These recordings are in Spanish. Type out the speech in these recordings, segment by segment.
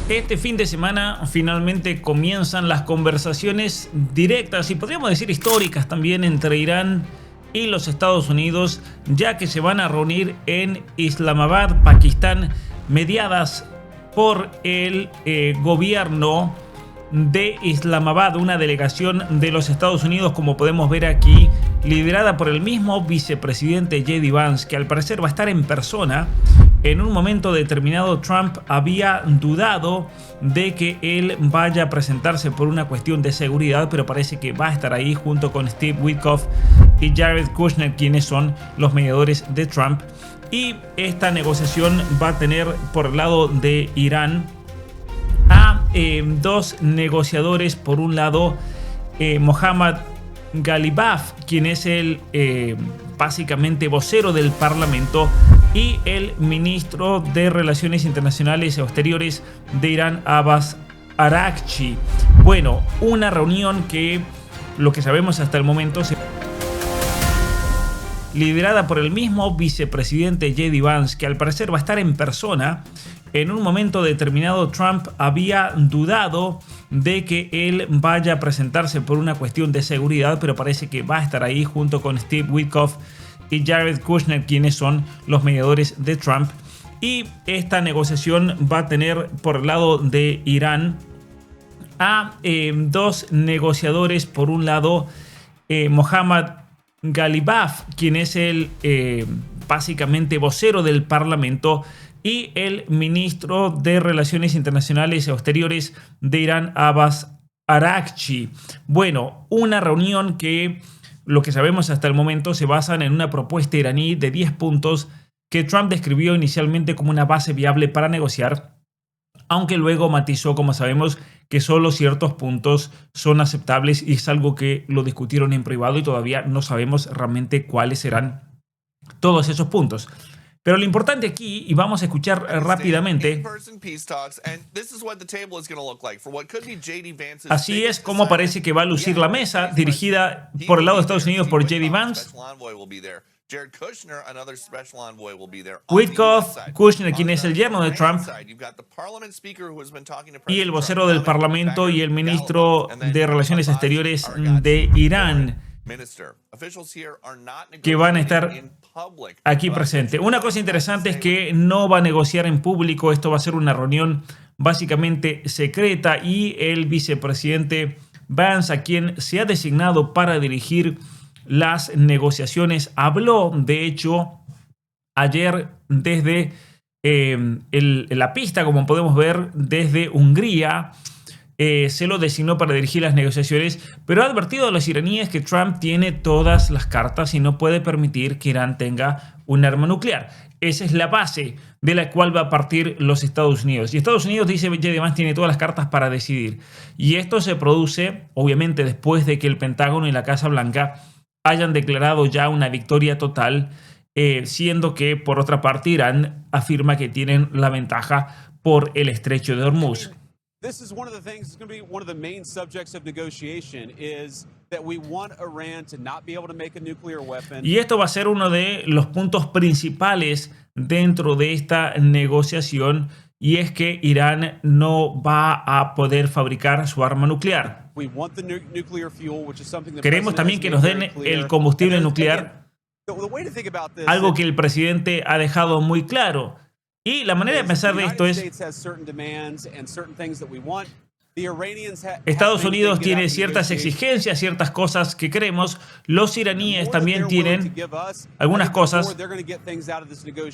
Este fin de semana finalmente comienzan las conversaciones directas y podríamos decir históricas también entre Irán y los Estados Unidos, ya que se van a reunir en Islamabad, Pakistán, mediadas por el gobierno de Islamabad, una delegación de los Estados Unidos, como podemos ver aquí, liderada por el mismo vicepresidente J.D. Vance, que al parecer va a estar en persona. En un momento determinado, Trump había dudado de que él vaya a presentarse por una cuestión de seguridad, pero parece que va a estar ahí junto con Steve Witkoff y Jared Kushner, quienes son los mediadores de Trump. Y esta negociación va a tener por el lado de Irán a dos negociadores. Por un lado, Mohammad Ghalibaf, quien es el básicamente vocero del Parlamento, y el ministro de Relaciones Internacionales y Exteriores de Irán, Abbas Araghchi. Bueno, una reunión que, lo que sabemos hasta el momento, liderada por el mismo vicepresidente J.D. Vance, que al parecer va a estar en persona. En un momento determinado, Trump había dudado de que él vaya a presentarse por una cuestión de seguridad, pero parece que va a estar ahí junto con Steve Witkoff y Jared Kushner, quienes son los mediadores de Trump. Y esta negociación va a tener por el lado de Irán a dos negociadores. Por un lado, Mohammad Ghalibaf, quien es el básicamente vocero del Parlamento, y el ministro de Relaciones Internacionales y Exteriores de Irán, Abbas Araghchi. Bueno, una reunión que, lo que sabemos hasta el momento, se basan en una propuesta iraní de 10 puntos que Trump describió inicialmente como una base viable para negociar, aunque luego matizó, como sabemos, que solo ciertos puntos son aceptables, y es algo que lo discutieron en privado y todavía no sabemos realmente cuáles serán todos esos puntos. Pero lo importante aquí, y vamos a escuchar rápidamente, así es como parece que va a lucir la mesa, dirigida por el lado de Estados Unidos por J.D. Vance, Witkoff, Kushner, quien es el yerno de Trump, y el vocero del Parlamento y el ministro de Relaciones Exteriores de Irán, que van a estar aquí presentes. Una cosa interesante es que no va a negociar en público. Esto va a ser una reunión básicamente secreta, y el vicepresidente Vance, a quien se ha designado para dirigir las negociaciones, habló de hecho ayer desde la pista, como podemos ver, desde Hungría. Se lo designó para dirigir las negociaciones, pero ha advertido a los iraníes que Trump tiene todas las cartas y no puede permitir que Irán tenga un arma nuclear. Esa es la base de la cual va a partir los Estados Unidos. Y Estados Unidos, dice J.D. Vance, tiene todas las cartas para decidir. Y esto se produce, obviamente, después de que el Pentágono y la Casa Blanca hayan declarado ya una victoria total, siendo que, por otra parte, Irán afirma que tienen la ventaja por el estrecho de Hormuz. This is one of the things that's going to be one of the main subjects of negotiation, is that we want Iran to not be able to make a nuclear weapon. Y esto va a ser uno de los puntos principales dentro de esta negociación, y es que Irán no va a poder fabricar su arma nuclear. We want the nuclear fuel, which is something the Queremos president también has que made nos very den clear. el combustible And nuclear, the way to think about this, algo que el presidente ha dejado muy claro. Y la manera de pensar de esto es: Estados Unidos tiene ciertas exigencias, ciertas cosas que queremos. Los iraníes también tienen algunas cosas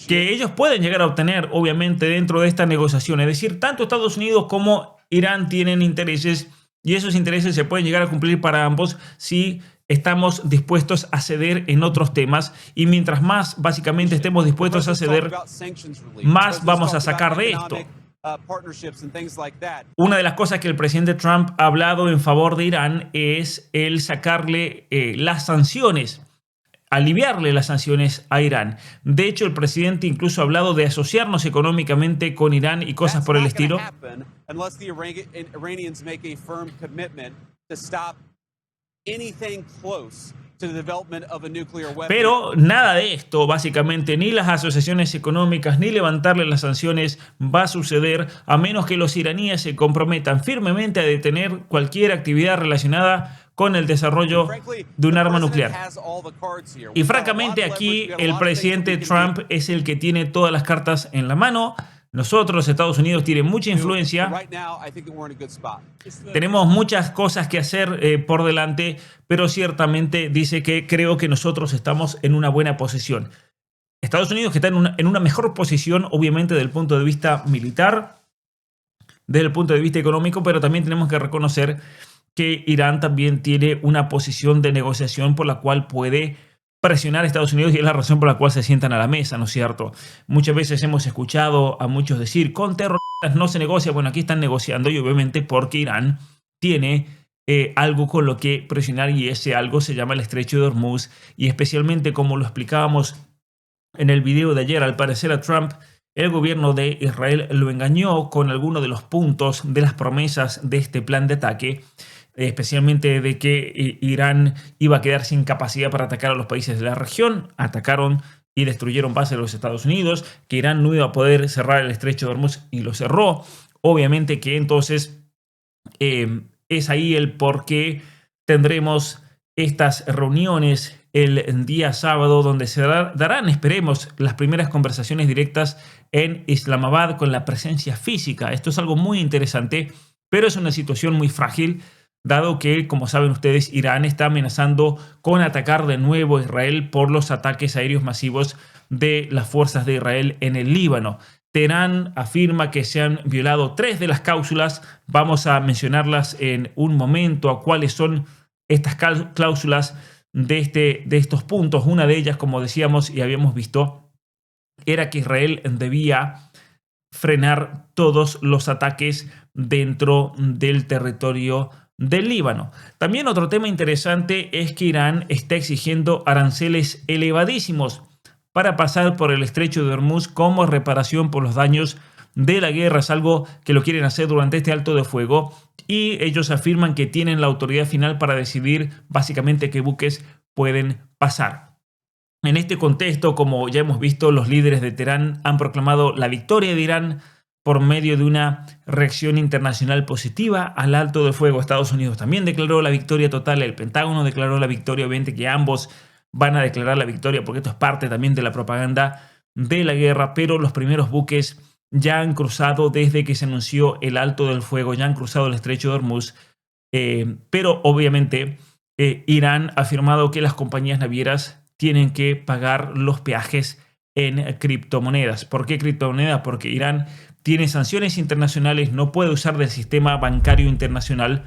que ellos pueden llegar a obtener, obviamente, dentro de esta negociación. Es decir, tanto Estados Unidos como Irán tienen intereses, y esos intereses se pueden llegar a cumplir para ambos si estamos dispuestos a ceder en otros temas. Y mientras más básicamente estemos dispuestos a ceder, más vamos a sacar de esto. Una de las cosas que el presidente Trump ha hablado en favor de Irán es el sacarle las sanciones, aliviarle las sanciones a Irán. De hecho, el presidente incluso ha hablado de asociarnos económicamente con Irán y cosas por el estilo. anything close to the development of a nuclear weapon. Pero nada de esto, básicamente, ni las asociaciones económicas, ni levantarle las sanciones va a suceder a menos que los iraníes se comprometan firmemente a detener cualquier actividad relacionada con el desarrollo de un arma nuclear. Y francamente aquí el presidente Trump es el que tiene todas las cartas en la mano. Nosotros, Estados Unidos, tiene mucha influencia. Tenemos muchas cosas que hacer por delante, pero ciertamente dice que creo que nosotros estamos en una buena posición. Estados Unidos que está en una mejor posición, obviamente, desde el punto de vista militar, desde el punto de vista económico, pero también tenemos que reconocer que Irán también tiene una posición de negociación por la cual puede presionar a Estados Unidos y es la razón por la cual se sientan a la mesa, ¿no es cierto? Muchas veces hemos escuchado a muchos decir, con terroristas no se negocia. Bueno, aquí están negociando y obviamente porque Irán tiene algo con lo que presionar y ese algo se llama el Estrecho de Hormuz y especialmente como lo explicábamos en el video de ayer, al parecer a Trump, el gobierno de Israel lo engañó con algunos de los puntos de las promesas de este plan de ataque, especialmente de que Irán iba a quedar sin capacidad para atacar a los países de la región. Atacaron y destruyeron bases de los Estados Unidos, que Irán no iba a poder cerrar el Estrecho de Hormuz y lo cerró. Obviamente que entonces es ahí el por qué tendremos estas reuniones el día sábado donde se darán, esperemos, las primeras conversaciones directas en Islamabad con la presencia física. Esto es algo muy interesante, pero es una situación muy frágil, dado que, como saben ustedes, Irán está amenazando con atacar de nuevo a Israel por los ataques aéreos masivos de las fuerzas de Israel en el Líbano. Teherán afirma que se han violado 3 de las cláusulas. Vamos a mencionarlas en un momento, a cuáles son estas cláusulas de estos puntos. Una de ellas, como decíamos y habíamos visto, era que Israel debía frenar todos los ataques dentro del territorio del Líbano. También otro tema interesante es que Irán está exigiendo aranceles elevadísimos para pasar por el Estrecho de Hormuz como reparación por los daños de la guerra. Es algo que lo quieren hacer durante este alto de fuego y ellos afirman que tienen la autoridad final para decidir básicamente qué buques pueden pasar. En este contexto, como ya hemos visto, los líderes de Teherán han proclamado la victoria de Irán por medio de una reacción internacional positiva al alto de fuego. Estados Unidos también declaró la victoria total, el Pentágono declaró la victoria, obviamente que ambos van a declarar la victoria porque esto es parte también de la propaganda de la guerra, pero los primeros buques ya han cruzado desde que se anunció el alto del fuego, ya han cruzado el Estrecho de Hormuz, pero obviamente Irán ha afirmado que las compañías navieras tienen que pagar los peajes en criptomonedas. ¿Por qué criptomonedas? Porque Irán tiene sanciones internacionales, no puede usar del sistema bancario internacional.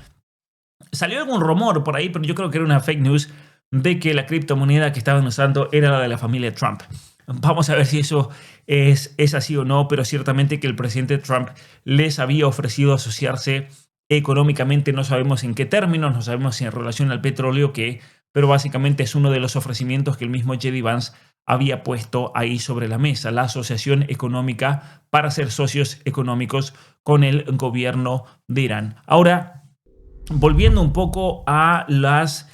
Salió algún rumor por ahí, pero yo creo que era una fake news de que la criptomoneda que estaban usando era la de la familia Trump. Vamos a ver si eso es así o no, pero ciertamente que el presidente Trump les había ofrecido asociarse económicamente, no sabemos en qué términos, no sabemos si en relación al petróleo o qué, pero básicamente es uno de los ofrecimientos que el mismo J.D. Vance había puesto ahí sobre la mesa, la asociación económica para ser socios económicos con el gobierno de Irán. Ahora, volviendo un poco a los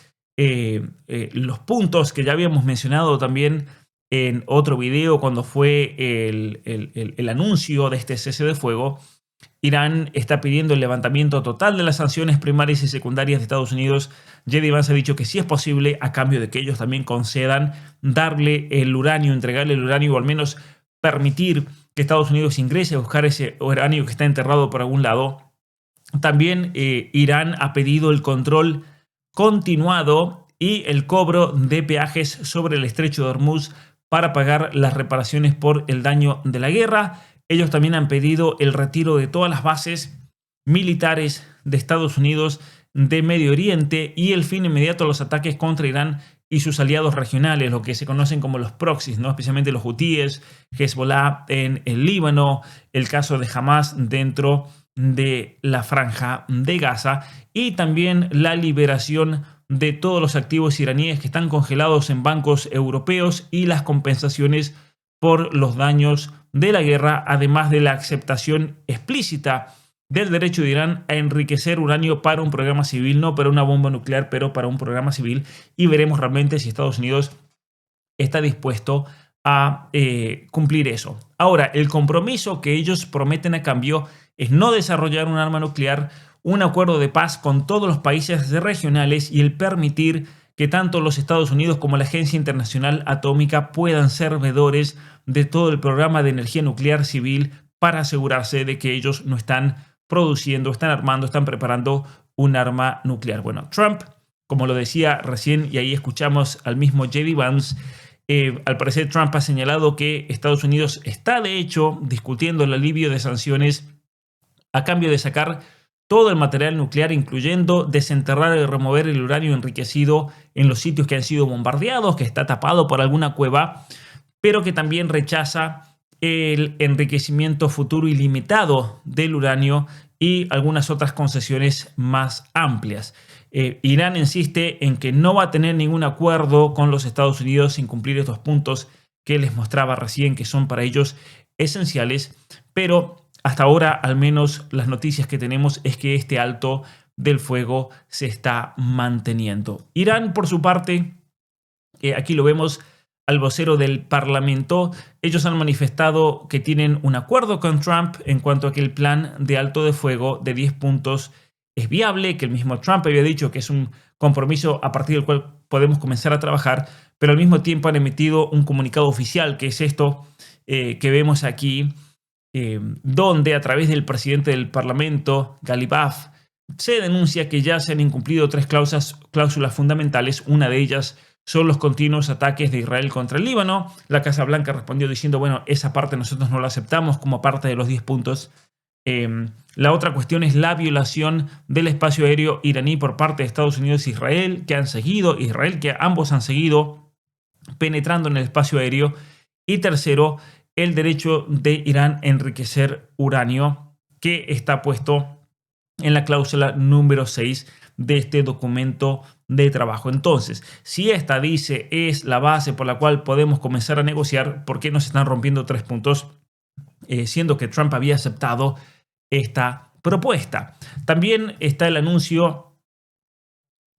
puntos que ya habíamos mencionado también en otro video cuando fue el anuncio de este cese de fuego, Irán está pidiendo el levantamiento total de las sanciones primarias y secundarias de Estados Unidos. J.D. Vance ha dicho que sí es posible a cambio de que ellos también concedan darle el uranio, entregarle el uranio o al menos permitir que Estados Unidos ingrese a buscar ese uranio que está enterrado por algún lado. También Irán ha pedido el control continuado y el cobro de peajes sobre el Estrecho de Hormuz para pagar las reparaciones por el daño de la guerra. Ellos también han pedido el retiro de todas las bases militares de Estados Unidos de Medio Oriente y el fin inmediato a los ataques contra Irán y sus aliados regionales, lo que se conocen como los proxies, ¿no? Especialmente los hutíes, Hezbollah en el Líbano, el caso de Hamas dentro de la Franja de Gaza y también la liberación de todos los activos iraníes que están congelados en bancos europeos y las compensaciones por los daños de la guerra, además de la aceptación explícita del derecho de Irán a enriquecer uranio para un programa civil, no para una bomba nuclear, pero para un programa civil, y veremos realmente si Estados Unidos está dispuesto a cumplir eso. Ahora, el compromiso que ellos prometen a cambio es no desarrollar un arma nuclear, un acuerdo de paz con todos los países regionales y el permitir que tanto los Estados Unidos como la Agencia Internacional Atómica puedan ser veedores de todo el programa de energía nuclear civil para asegurarse de que ellos no están produciendo, están armando, están preparando un arma nuclear. Bueno, Trump, como lo decía recién, y ahí escuchamos al mismo J.D. Vance, al parecer Trump ha señalado que Estados Unidos está de hecho discutiendo el alivio de sanciones a cambio de sacar todo el material nuclear, incluyendo desenterrar y remover el uranio enriquecido en los sitios que han sido bombardeados, que está tapado por alguna cueva, pero que también rechaza el enriquecimiento futuro ilimitado del uranio y algunas otras concesiones más amplias. Irán insiste en que no va a tener ningún acuerdo con los Estados Unidos sin cumplir estos puntos que les mostraba recién, que son para ellos esenciales, pero hasta ahora, al menos las noticias que tenemos es que este alto del fuego se está manteniendo. Irán, por su parte, aquí lo vemos al vocero del Parlamento, ellos han manifestado que tienen un acuerdo con Trump en cuanto a que el plan de alto de fuego de 10 puntos es viable, que el mismo Trump había dicho que es un compromiso a partir del cual podemos comenzar a trabajar, pero al mismo tiempo han emitido un comunicado oficial, que es esto que vemos aquí, donde a través del presidente del Parlamento, Ghalibaf, se denuncia que ya se han incumplido 3 cláusulas fundamentales. Una de ellas son los continuos ataques de Israel contra el Líbano. La Casa Blanca respondió diciendo, bueno, esa parte nosotros no la aceptamos como parte de los 10 puntos. La otra cuestión es la violación del espacio aéreo iraní por parte de Estados Unidos e Israel, que ambos han seguido penetrando en el espacio aéreo. Y tercero, el derecho de Irán a enriquecer uranio, que está puesto en la cláusula número 6 de este documento de trabajo. Entonces, si esta dice es la base por la cual podemos comenzar a negociar, ¿por qué nos están rompiendo 3 puntos? Siendo que Trump había aceptado esta propuesta. También está el anuncio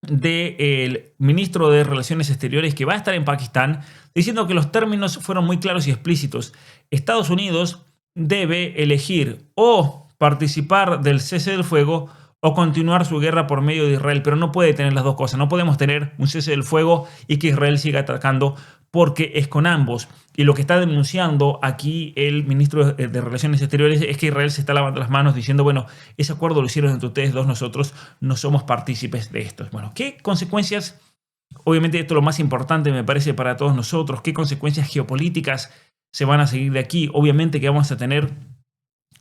del ministro de Relaciones Exteriores que va a estar en Pakistán, diciendo que los términos fueron muy claros y explícitos. Estados Unidos debe elegir o participar del cese del fuego o continuar su guerra por medio de Israel, pero no puede tener las dos cosas. No podemos tener un cese del fuego y que Israel siga atacando, porque es con ambos. Y lo que está denunciando aquí el ministro de Relaciones Exteriores es que Israel se está lavando las manos diciendo, bueno, ese acuerdo lo hicieron entre ustedes dos, nosotros no somos partícipes de esto. Bueno, ¿qué consecuencias? Obviamente esto es lo más importante me parece para todos nosotros. ¿Qué consecuencias geopolíticas se van a seguir de aquí? Obviamente que vamos a tener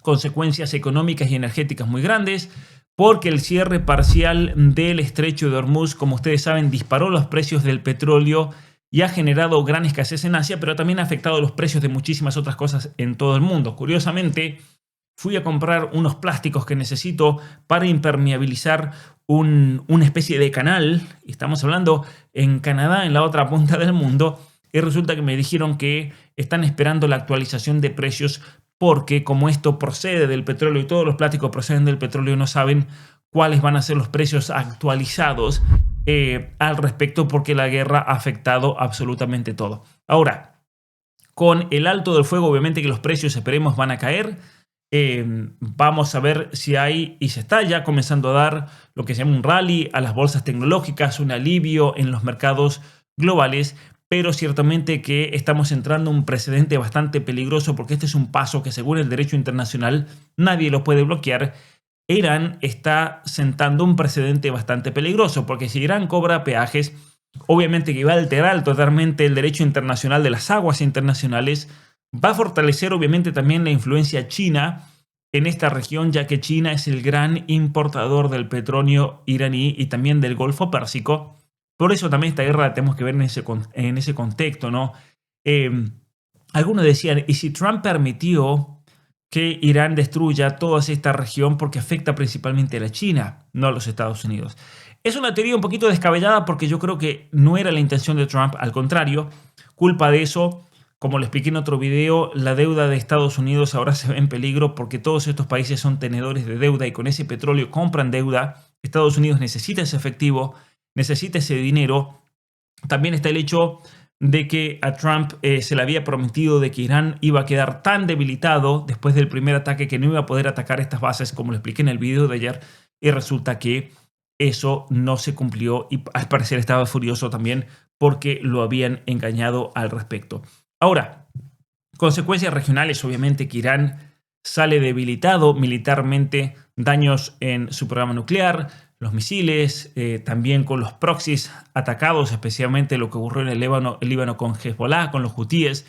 consecuencias económicas y energéticas muy grandes, porque el cierre parcial del estrecho de Hormuz, como ustedes saben, disparó los precios del petróleo y ha generado gran escasez en Asia, pero también ha afectado los precios de muchísimas otras cosas en todo el mundo. Curiosamente, fui a comprar unos plásticos que necesito para impermeabilizar una especie de canal, y estamos hablando en Canadá, en la otra punta del mundo, y resulta que me dijeron que están esperando la actualización de precios porque como esto procede del petróleo y todos los plásticos proceden del petróleo, no saben cuáles van a ser los precios actualizados al respecto, porque la guerra ha afectado absolutamente todo. Ahora, con el alto del fuego, obviamente que los precios, esperemos, van a caer. Vamos a ver si hay, y se está ya comenzando a dar, lo que se llama un rally a las bolsas tecnológicas, un alivio en los mercados globales, pero ciertamente que estamos entrando en un precedente bastante peligroso, porque este es un paso que según el derecho internacional nadie lo puede bloquear. Irán está sentando un precedente bastante peligroso, porque si Irán cobra peajes, obviamente que va a alterar totalmente el derecho internacional de las aguas internacionales, va a fortalecer obviamente también la influencia china en esta región, ya que China es el gran importador del petróleo iraní y también del Golfo Pérsico. Por eso también esta guerra la tenemos que ver en ese contexto, ¿no? Algunos decían, ¿y si Trump permitió que Irán destruya toda esta región porque afecta principalmente a la China, no a los Estados Unidos? Es una teoría un poquito descabellada, porque yo creo que no era la intención de Trump, al contrario, culpa de eso como lo expliqué en otro video, la deuda de Estados Unidos ahora se ve en peligro porque todos estos países son tenedores de deuda y con ese petróleo compran deuda. Estados Unidos necesita ese efectivo, necesita ese dinero. También está el hecho de que a Trump se le había prometido de que Irán iba a quedar tan debilitado después del primer ataque que no iba a poder atacar estas bases, como lo expliqué en el video de ayer, y resulta que eso no se cumplió y al parecer estaba furioso también porque lo habían engañado al respecto. Ahora, consecuencias regionales, obviamente que Irán sale debilitado militarmente, daños en su programa nuclear, los misiles, también con los proxies atacados, especialmente lo que ocurrió en el Líbano con Hezbollah, con los hutíes,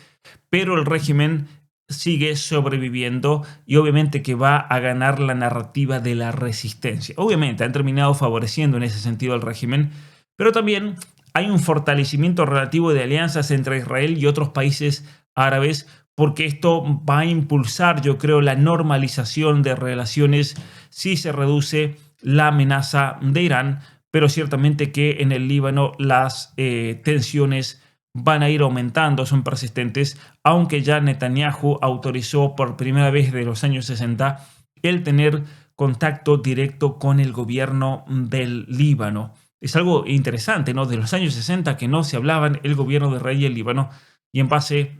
pero el régimen sigue sobreviviendo y obviamente que va a ganar la narrativa de la resistencia. Obviamente han terminado favoreciendo en ese sentido al régimen, pero también hay un fortalecimiento relativo de alianzas entre Israel y otros países árabes, porque esto va a impulsar, yo creo, la normalización de relaciones si se reduce la amenaza de Irán, pero ciertamente que en el Líbano las tensiones van a ir aumentando, son persistentes, aunque ya Netanyahu autorizó por primera vez desde los años 60 el tener contacto directo con el gobierno del Líbano. Es algo interesante, ¿no? De los años 60 que no se hablaban el gobierno de Israel y el Líbano, y en base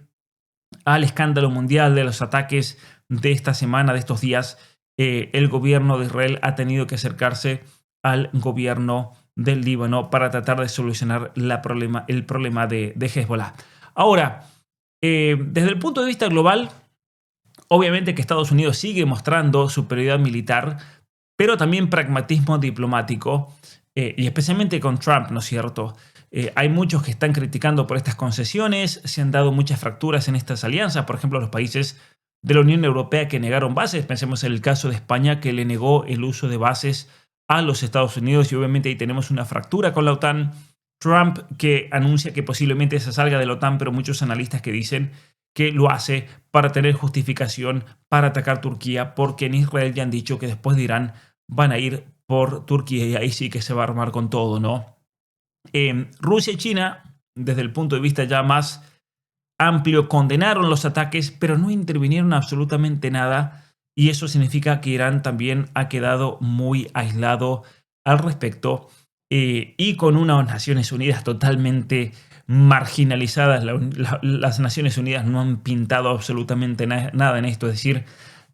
al escándalo mundial de los ataques de esta semana, de estos días, el gobierno de Israel ha tenido que acercarse al gobierno del Líbano para tratar de solucionar el problema de Hezbollah. Ahora, desde el punto de vista global, obviamente que Estados Unidos sigue mostrando superioridad militar, pero también pragmatismo diplomático, y especialmente con Trump, ¿no es cierto? Hay muchos que están criticando por estas concesiones, se han dado muchas fracturas en estas alianzas, por ejemplo, los países de la Unión Europea que negaron bases, pensemos en el caso de España que le negó el uso de bases a los Estados Unidos y obviamente ahí tenemos una fractura con la OTAN. Trump que anuncia que posiblemente se salga de la OTAN, pero muchos analistas que dicen que lo hace para tener justificación para atacar Turquía, porque en Israel ya han dicho que después de Irán van a ir por Turquía y ahí sí que se va a armar con todo, ¿no? Rusia y China, desde el punto de vista ya más amplio, condenaron los ataques, pero no intervinieron absolutamente nada y eso significa que Irán también ha quedado muy aislado al respecto y con unas Naciones Unidas totalmente marginalizadas. Las Naciones Unidas no han pintado absolutamente nada en esto, es decir,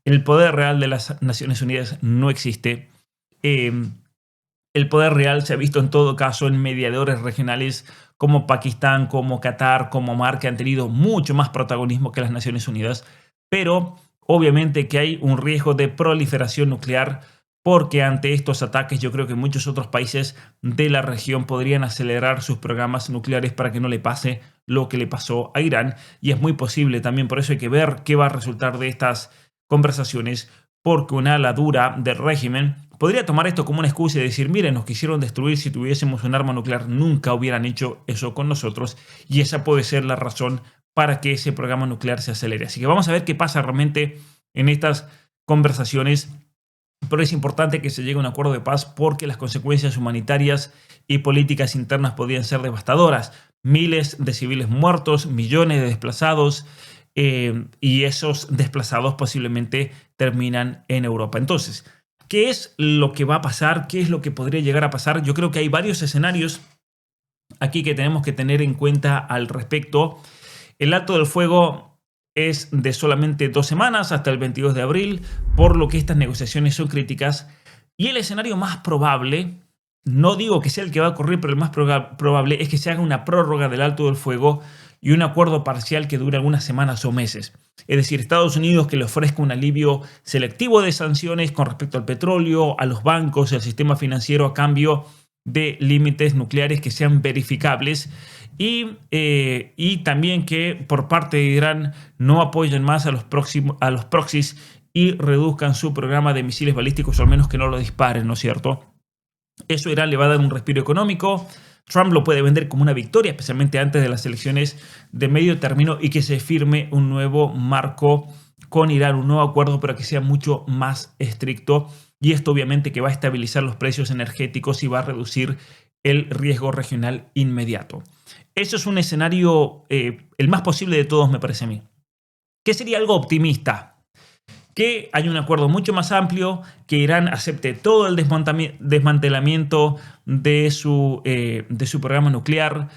el poder real de las Naciones Unidas no existe. El poder real se ha visto en todo caso en mediadores regionales como Pakistán, como Qatar, como Omar, que han tenido mucho más protagonismo que las Naciones Unidas, pero obviamente que hay un riesgo de proliferación nuclear porque ante estos ataques yo creo que muchos otros países de la región podrían acelerar sus programas nucleares para que no le pase lo que le pasó a Irán y es muy posible también, por eso hay que ver qué va a resultar de estas conversaciones, porque una ala dura del régimen podría tomar esto como una excusa y decir, miren, nos quisieron destruir, si tuviésemos un arma nuclear nunca hubieran hecho eso con nosotros y esa puede ser la razón para que ese programa nuclear se acelere. Así que vamos a ver qué pasa realmente en estas conversaciones, pero es importante que se llegue a un acuerdo de paz porque las consecuencias humanitarias y políticas internas podrían ser devastadoras. Miles de civiles muertos, millones de desplazados, y esos desplazados posiblemente terminan en Europa. Entonces, ¿qué es lo que va a pasar? ¿Qué es lo que podría llegar a pasar? Yo creo que hay varios escenarios aquí que tenemos que tener en cuenta al respecto. El alto del fuego es de solamente 2 semanas hasta el 22 de abril, por lo que estas negociaciones son críticas. Y el escenario más probable, no digo que sea el que va a ocurrir, pero el más probable es que se haga una prórroga del alto del fuego y un acuerdo parcial que dure algunas semanas o meses. Es decir, Estados Unidos que le ofrezca un alivio selectivo de sanciones con respecto al petróleo, a los bancos, al sistema financiero a cambio de límites nucleares que sean verificables y también que por parte de Irán no apoyen más a los proxies y reduzcan su programa de misiles balísticos o al menos que no lo disparen, ¿no es cierto? Eso a Irán le va a dar un respiro económico. Trump lo puede vender como una victoria, especialmente antes de las elecciones de medio término y que se firme un nuevo marco con Irán, un nuevo acuerdo, pero que sea mucho más estricto. Y esto obviamente que va a estabilizar los precios energéticos y va a reducir el riesgo regional inmediato. Eso es un escenario el más posible de todos, me parece a mí. ¿Qué sería algo optimista? Que haya un acuerdo mucho más amplio, que Irán acepte todo el desmantelamiento de su programa nuclear,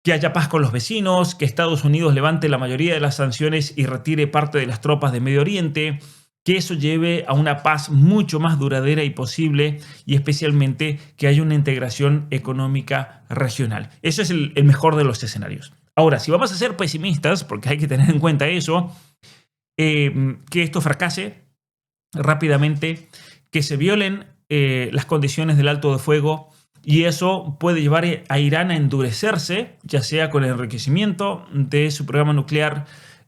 que haya paz con los vecinos, que Estados Unidos levante la mayoría de las sanciones y retire parte de las tropas de Medio Oriente, que eso lleve a una paz mucho más duradera y posible, y especialmente que haya una integración económica regional. Eso es el mejor de los escenarios. Ahora, si vamos a ser pesimistas, porque hay que tener en cuenta eso, que esto fracase rápidamente, que se violen las condiciones del alto de fuego, y eso puede llevar a Irán a endurecerse, ya sea con el enriquecimiento de su programa nuclear,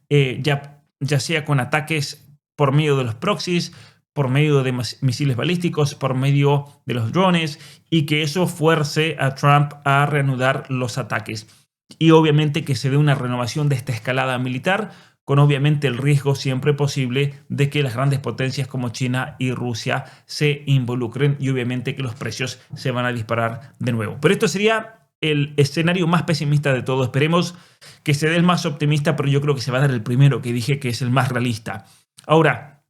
ya sea con ataques por medio de los proxies, por medio de misiles balísticos, por medio de los drones, y que eso fuerce a Trump a reanudar los ataques. Y obviamente que se dé una renovación de esta escalada militar, con obviamente el riesgo siempre posible de que las grandes potencias como China y Rusia se involucren, y obviamente que los precios se van a disparar de nuevo. Pero esto sería el escenario más pesimista de todo. Esperemos que se dé el más optimista, pero yo creo que se va a dar el primero que dije, que es el más realista. Ahora,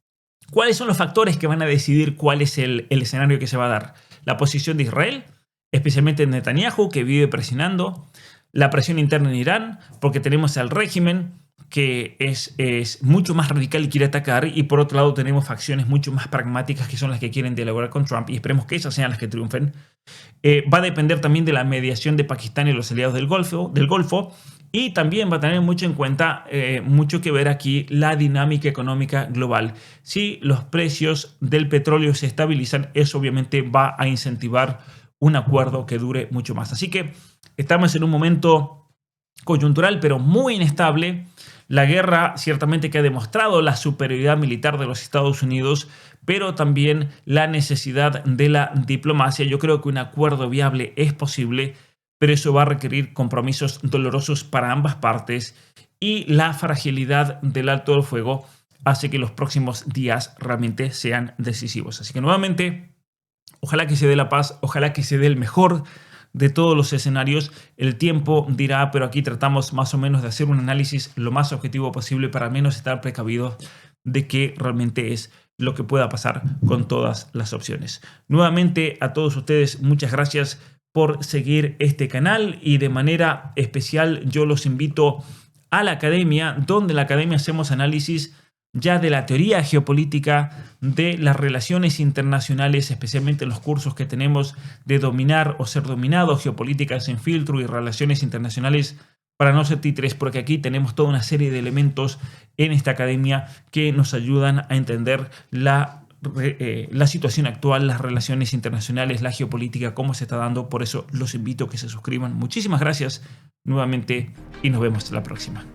¿cuáles son los factores que van a decidir cuál es el escenario que se va a dar? La posición de Israel, especialmente Netanyahu, que vive presionando, la presión interna en Irán, porque tenemos al régimen que es mucho más radical y quiere atacar, y por otro lado tenemos facciones mucho más pragmáticas que son las que quieren dialogar con Trump, y esperemos que esas sean las que triunfen. Va a depender también de la mediación de Pakistán y los aliados del Golfo, y también va a tener mucho en cuenta, mucho que ver aquí, la dinámica económica global. Si los precios del petróleo se estabilizan, eso obviamente va a incentivar un acuerdo que dure mucho más. Así que estamos en un momento coyuntural, pero muy inestable. La guerra ciertamente que ha demostrado la superioridad militar de los Estados Unidos, pero también la necesidad de la diplomacia. Yo creo que un acuerdo viable es posible, pero eso va a requerir compromisos dolorosos para ambas partes, y la fragilidad del alto del fuego hace que los próximos días realmente sean decisivos. Así que nuevamente, ojalá que se dé la paz, ojalá que se dé el mejor de todos los escenarios. El tiempo dirá, pero aquí tratamos más o menos de hacer un análisis lo más objetivo posible para al menos estar precavidos de qué realmente es lo que pueda pasar con todas las opciones. Nuevamente a todos ustedes, muchas gracias por seguir este canal, y de manera especial yo los invito a la academia, donde en la academia hacemos análisis ya de la teoría geopolítica, de las relaciones internacionales, especialmente en los cursos que tenemos de dominar o ser dominado, geopolítica sin filtro y relaciones internacionales para no ser títeres, porque aquí tenemos toda una serie de elementos en esta academia que nos ayudan a entender la situación actual, las relaciones internacionales, la geopolítica, cómo se está dando. Por eso los invito a que se suscriban. Muchísimas gracias nuevamente y nos vemos la próxima.